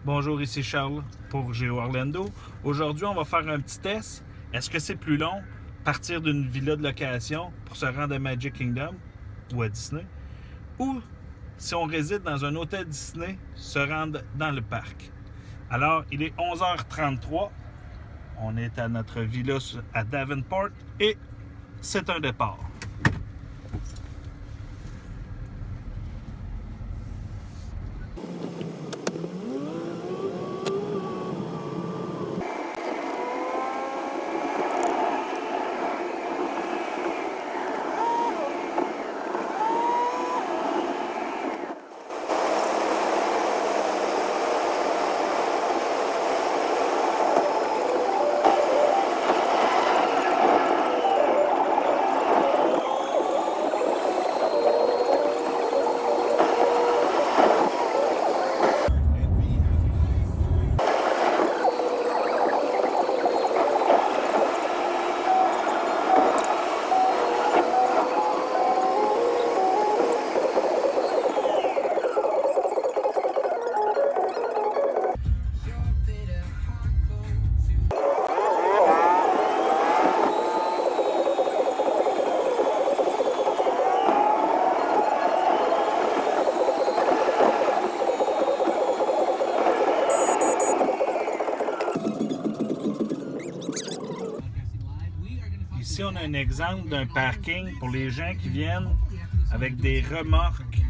Bonjour, ici Charles pour Géo Orlando. Aujourd'hui, on va faire un petit test. Est-ce que c'est plus long partir d'une villa de location pour se rendre à Magic Kingdom ou à Disney, ou si on réside dans un hôtel Disney, se rendre dans le parc? Alors, il est 11h33. On est à notre villa à Davenport et c'est un départ. Ici, on a un exemple d'un parking pour les gens qui viennent avec des remorques.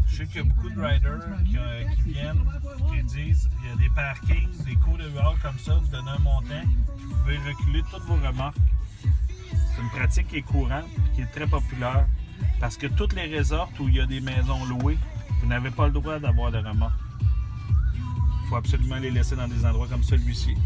Je sais qu'il y a beaucoup de riders qui viennent et qui disent il y a des parkings, des cours de hall comme ça, vous donnez un montant, vous pouvez reculer toutes vos remorques. C'est une pratique qui est courante et qui est très populaire parce que toutes les resorts où il y a des maisons louées, vous n'avez pas le droit d'avoir de remorques. Il faut absolument les laisser dans des endroits comme celui-ci.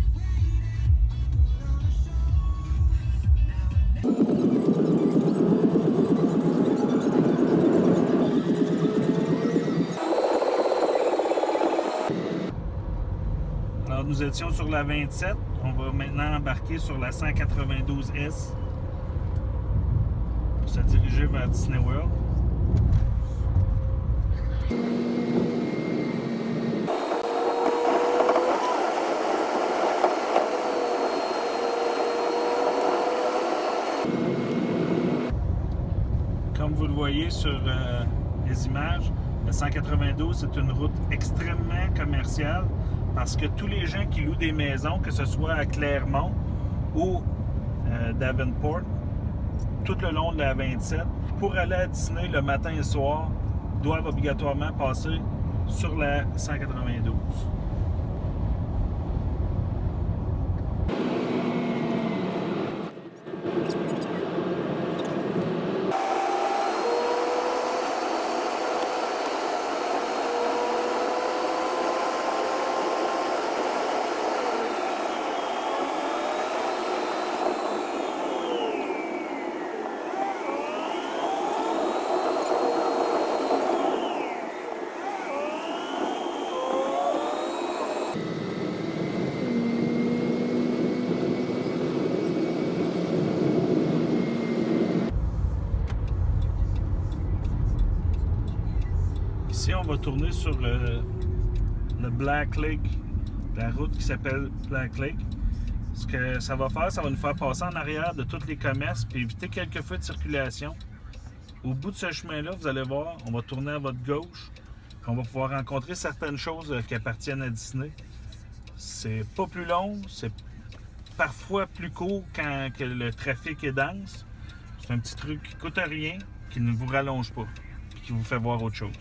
Alors, nous étions sur la 27. On va maintenant embarquer sur la 192S pour se diriger vers Disney World. Comme vous le voyez sur les images, la 192, c'est une route extrêmement commerciale parce que tous les gens qui louent des maisons, que ce soit à Clermont ou Davenport, tout le long de la 27, pour aller à Disney le matin et le soir, doivent obligatoirement passer sur la 192. Ici, on va tourner sur le Black Lake, la route qui s'appelle Black Lake. Ce que ça va faire, ça va nous faire passer en arrière de tous les commerces et éviter quelques feux de circulation. Au bout de ce chemin-là, vous allez voir, on va tourner à votre gauche. On va pouvoir rencontrer certaines choses qui appartiennent à Disney. C'est pas plus long, c'est parfois plus court quand que le trafic est dense. C'est un petit truc qui ne coûte rien, qui ne vous rallonge pas, et qui vous fait voir autre chose.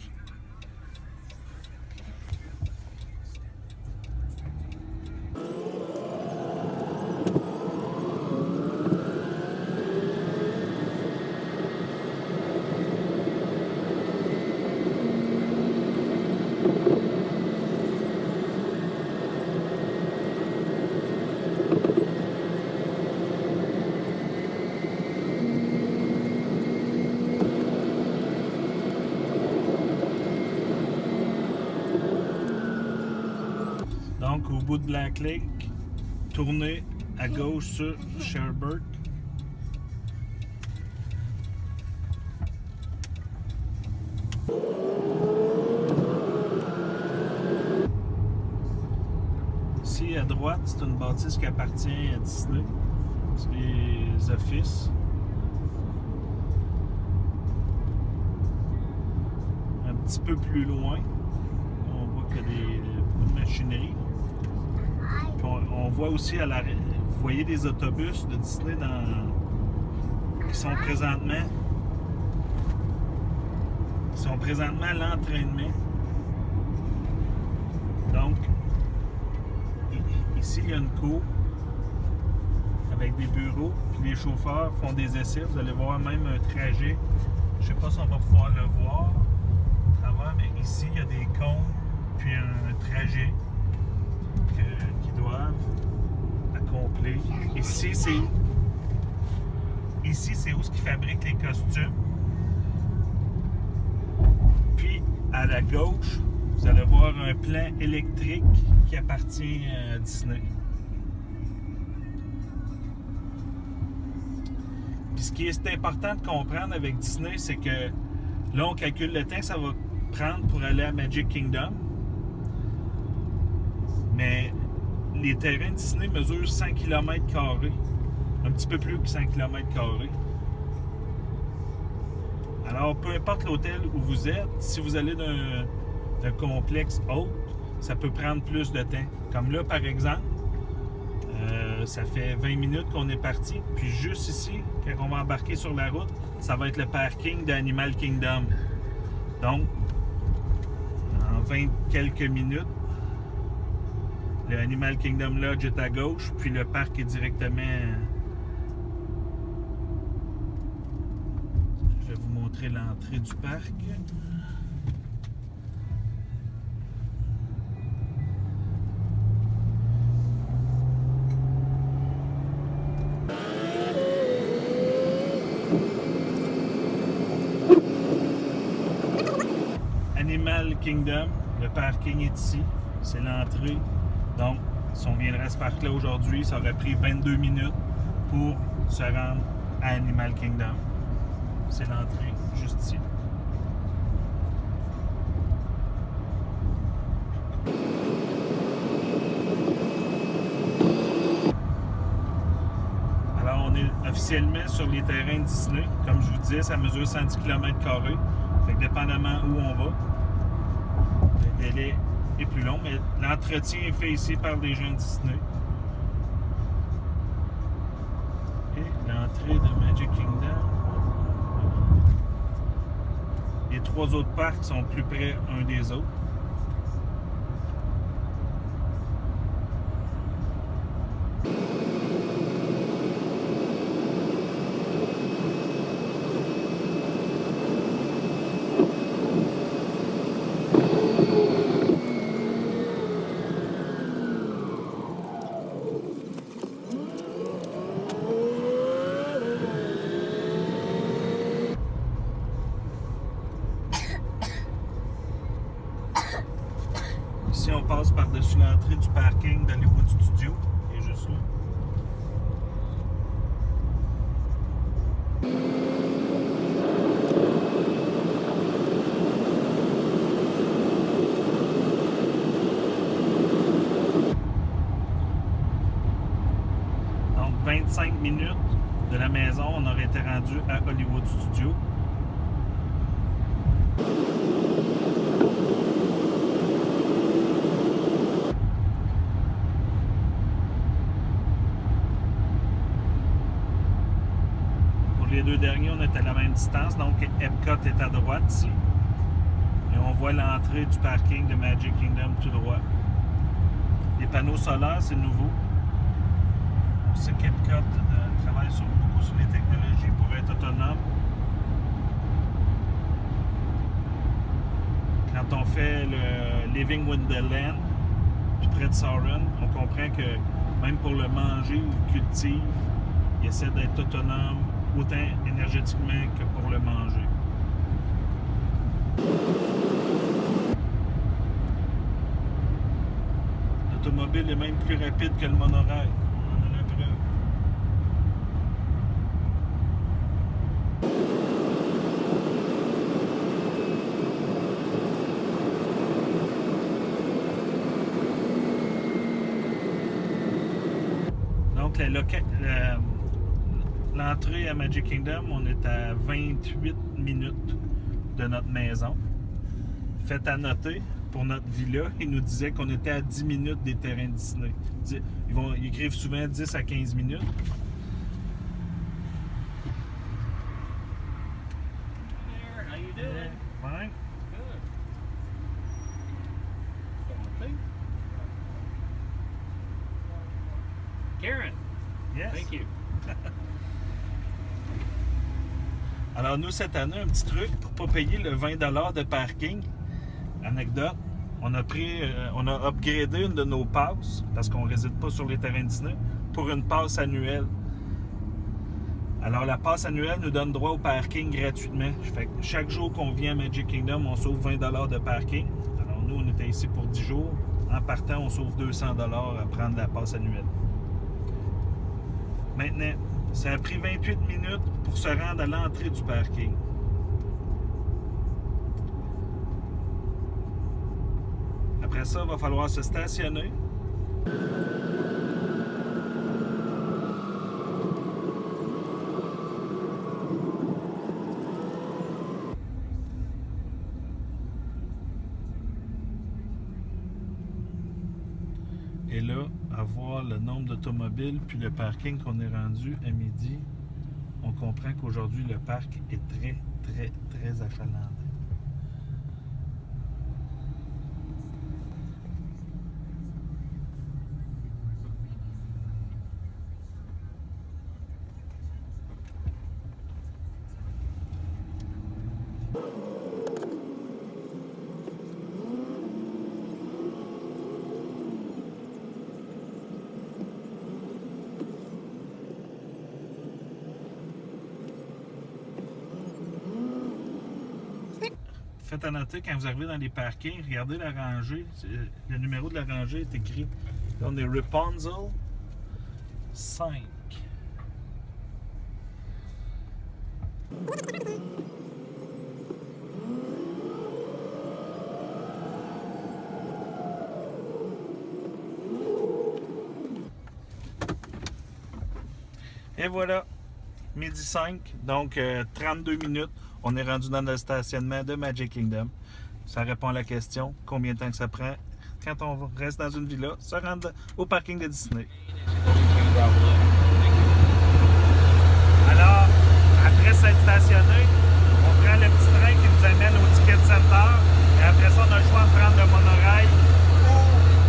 Donc, au bout de Black Lake, tournez à gauche sur Sherbert. ici à droite, c'est une bâtisse qui appartient à Disney. C'est les offices. Un petit peu plus loin, on voit qu'il y a des machineries. Puis on voit aussi à l'arrêt, vous voyez des autobus de Disney qui sont présentement à l'entraînement. Donc, ici, il y a une cour avec des bureaux, puis les chauffeurs font des essais. Vous allez voir même un trajet. Je ne sais pas si on va pouvoir le voir à travers, mais ici, il y a des cônes, puis un trajet qu'ils doivent accomplir. Ici, c'est où ils fabriquent les costumes. Puis, à la gauche, vous allez voir un plan électrique qui appartient à Disney. Puis ce qui est important de comprendre avec Disney, c'est que là, on calcule le temps que ça va prendre pour aller à Magic Kingdom. Mais les terrains de Disney mesurent 100 km². Un petit peu plus que 100 km². Alors, peu importe l'hôtel où vous êtes, si vous allez d'un complexe autre, ça peut prendre plus de temps. Comme là, par exemple, ça fait 20 minutes qu'on est parti. Puis juste ici, quand on va embarquer sur la route, ça va être le parking d'Animal Kingdom. Donc, en 20 quelques minutes, le Animal Kingdom Lodge est à gauche, puis le parc est directement... Je vais vous montrer l'entrée du parc. Animal Kingdom, le parking est ici, c'est l'entrée. Donc, si on viendrait à ce parc-là aujourd'hui, ça aurait pris 22 minutes pour se rendre à Animal Kingdom. C'est l'entrée, juste ici. Alors, on est officiellement sur les terrains de Disney. Comme je vous disais, ça mesure 110 km². Fait que dépendamment où on va, le délai est plus long, mais l'entretien est fait ici par des gens de Disney. Et l'entrée de Magic Kingdom. Les 3 autres parcs sont plus près un des autres. Ici, on passe par-dessus l'entrée du parking d'Hollywood Studios, qui est juste là. Donc, 25 minutes de la maison, on aurait été rendu à Hollywood Studios. Les 2 derniers, on est à la même distance, donc Epcot est à droite ici. Et on voit l'entrée du parking de Magic Kingdom tout droit. Les panneaux solaires, c'est nouveau. On sait qu'Epcot travaille beaucoup sur les technologies pour être autonome. Quand on fait le Living Wonderland, tout près de Sauron, on comprend que même pour le manger ou le cultive, il essaie d'être autonome autant énergétiquement que pour le manger. L'automobile est même plus rapide que le monorail. On en a la preuve. Donc, l'entrée à Magic Kingdom, on est à 28 minutes de notre maison. Fait à noter, pour notre villa, ils nous disaient qu'on était à 10 minutes des terrains Disney. Ils écrivent souvent 10 à 15 minutes. How you doing? Fine. Good. Karen, Yes. thank you. Alors, nous, cette année, un petit truc pour ne pas payer le 20 $ de parking. Anecdote, on a upgradé une de nos passes, parce qu'on ne réside pas sur les terrains Disney, pour une passe annuelle. Alors, la passe annuelle nous donne droit au parking gratuitement. Fait que chaque jour qu'on vient à Magic Kingdom, on sauve 20 $ de parking. Alors, nous, on était ici pour 10 jours. En partant, on sauve 200 $ à prendre la passe annuelle. Maintenant, ça a pris 28 minutes pour se rendre à l'entrée du parking. Après ça, il va falloir se stationner. Et là, à voir le nombre d'automobiles puis le parking qu'on est rendu à midi, on comprend qu'aujourd'hui, le parc est très, très, très achalandé. Faites à noter, quand vous arrivez dans les parkings, regardez la rangée. Le numéro de la rangée est écrit. Là, on est Rapunzel 5. Et voilà, midi 5, donc 32 minutes. On est rendu dans le stationnement de Magic Kingdom. Ça répond à la question, combien de temps que ça prend quand on reste dans une villa, se rendre au parking de Disney. Alors, après s'être stationné, on prend le petit train qui nous amène au Ticket Center. Et après ça, on a le choix de prendre le monorail ou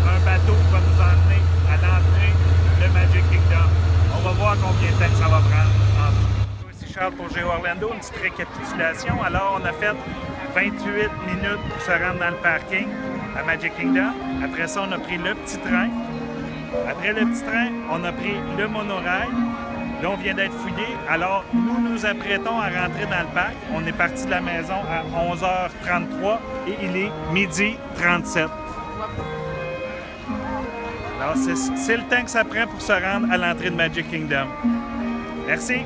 un bateau qui va nous emmener à l'entrée de Magic Kingdom. On va voir combien de temps que ça va prendre en tout. Ici Charles pour Géo Orlando, une petite récapitulation. Alors, on a fait 28 minutes pour se rendre dans le parking à Magic Kingdom. Après ça, on a pris le petit train. Après le petit train, on a pris le monorail. Là, on vient d'être fouillé. Alors, nous nous apprêtons à rentrer dans le parc. On est parti de la maison à 11h33 et il est midi 37. Alors, c'est le temps que ça prend pour se rendre à l'entrée de Magic Kingdom. Merci.